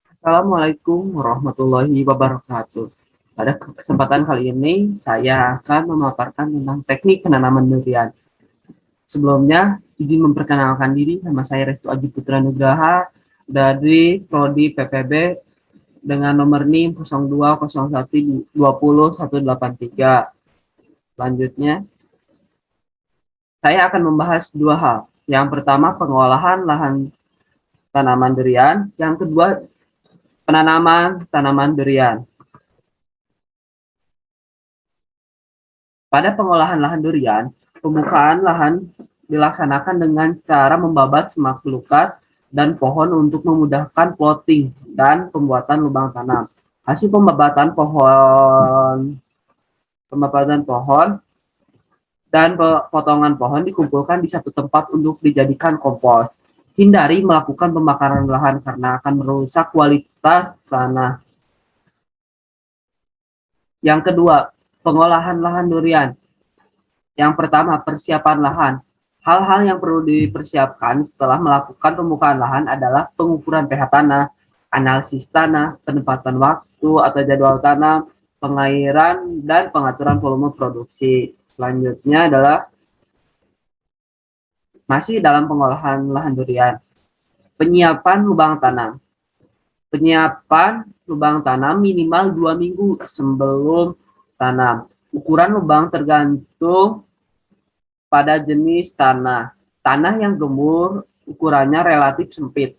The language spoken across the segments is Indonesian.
Assalamualaikum warahmatullahi wabarakatuh. Pada kesempatan kali ini, saya akan memaparkan tentang teknik penanaman durian. Sebelumnya, izin memperkenalkan diri, nama saya Restu Aji Putra Nugraha dari Prodi PPB dengan nomor NIM 0201201183. Selanjutnya, saya akan membahas dua hal. Yang pertama, pengolahan lahan tanaman durian. Yang kedua, penanaman tanaman durian. Pada pengolahan lahan durian, pembukaan lahan dilaksanakan dengan cara membabat semak belukar dan pohon untuk memudahkan plotting dan pembuatan lubang tanam. Hasil pembabatan pohon dan potongan pohon dikumpulkan di satu tempat untuk dijadikan kompos. Hindari melakukan pembakaran lahan karena akan merusak kualitas tanah. Yang kedua, pengolahan lahan durian. Yang pertama, persiapan lahan. Hal-hal yang perlu dipersiapkan setelah melakukan pembukaan lahan adalah pengukuran pH tanah, analisis tanah, penempatan waktu atau jadwal tanam, pengairan, dan pengaturan volume produksi. Selanjutnya adalah masih dalam pengolahan lahan durian. Penyiapan lubang tanam. Penyiapan lubang tanam minimal 2 minggu sebelum tanam. Ukuran lubang tergantung pada jenis tanah. Tanah yang gembur ukurannya relatif sempit.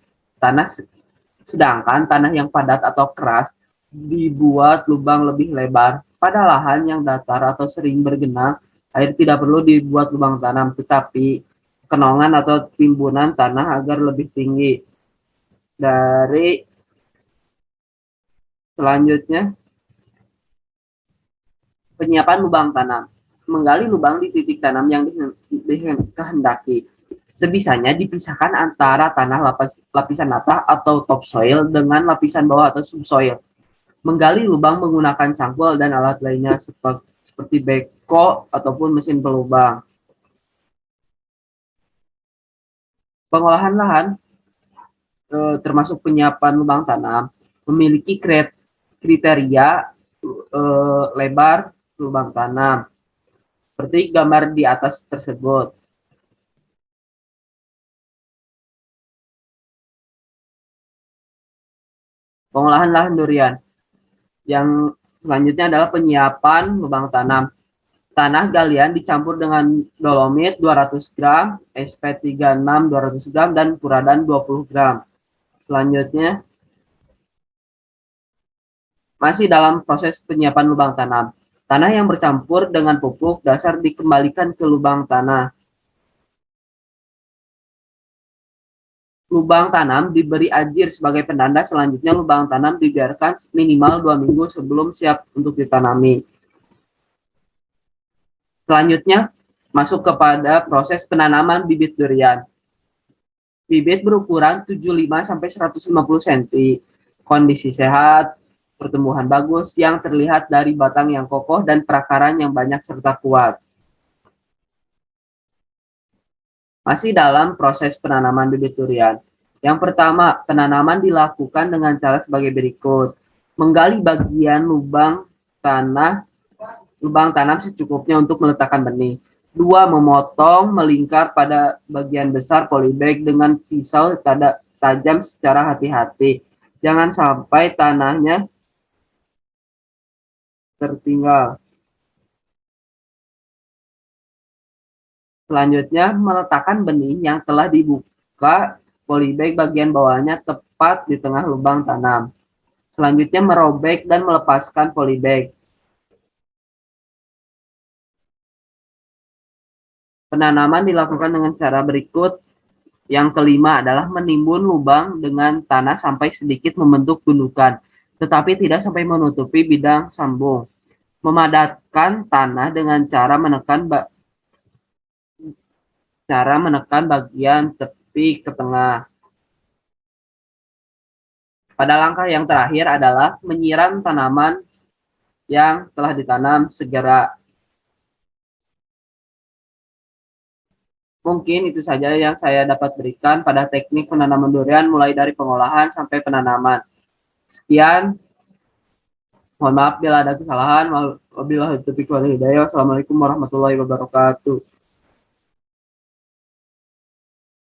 Sedangkan tanah yang padat atau keras dibuat lubang lebih lebar. Pada lahan yang datar atau sering bergenang, air tidak perlu dibuat lubang tanam, tetapi kenongan atau timbunan tanah agar lebih tinggi. Dari selanjutnya, penyiapan lubang tanam. Menggali lubang di titik tanam yang dikehendaki. Sebisanya dipisahkan antara tanah lapisan atas atau topsoil dengan lapisan bawah atau subsoil. Menggali lubang menggunakan cangkul dan alat lainnya seperti beko ataupun mesin pelubang. Pengolahan lahan termasuk penyiapan lubang tanam memiliki kriteria lebar lubang tanam seperti gambar di atas tersebut. Pengolahan lahan durian. Yang selanjutnya adalah penyiapan lubang tanam. Tanah galian dicampur dengan dolomit 200 gram, SP36 200 gram, dan puradan 20 gram. Selanjutnya, masih dalam proses penyiapan lubang tanam. Tanah yang bercampur dengan pupuk dasar dikembalikan ke lubang tanah. Lubang tanam diberi ajir sebagai penanda. Selanjutnya lubang tanam dibiarkan minimal 2 minggu sebelum siap untuk ditanami. Selanjutnya masuk kepada proses penanaman bibit durian. Bibit berukuran 75 sampai 150 cm. Kondisi sehat, pertumbuhan bagus yang terlihat dari batang yang kokoh dan perakaran yang banyak serta kuat. Masih dalam proses penanaman bibit durian. Yang pertama, penanaman dilakukan dengan cara sebagai berikut. Menggali bagian lubang tanam secukupnya untuk meletakkan benih. 2. Memotong melingkar pada bagian besar polybag dengan pisau tajam secara hati-hati. Jangan sampai tanahnya tertinggal. Selanjutnya, meletakkan benih yang telah dibuka polybag bagian bawahnya tepat di tengah lubang tanam. Selanjutnya, merobek dan melepaskan polybag. Penanaman dilakukan dengan cara berikut. Yang kelima adalah menimbun lubang dengan tanah sampai sedikit membentuk gundukan, tetapi tidak sampai menutupi bidang sambung. Memadatkan tanah dengan cara menekan bagian tepi ke tengah. Pada langkah yang terakhir adalah menyiram tanaman yang telah ditanam segera. Mungkin itu saja yang saya dapat berikan pada teknik penanaman durian mulai dari pengolahan sampai penanaman. Sekian, mohon maaf bila ada kesalahan. Wabillahi taufiq wal hidayah. Wassalamualaikum warahmatullahi wabarakatuh.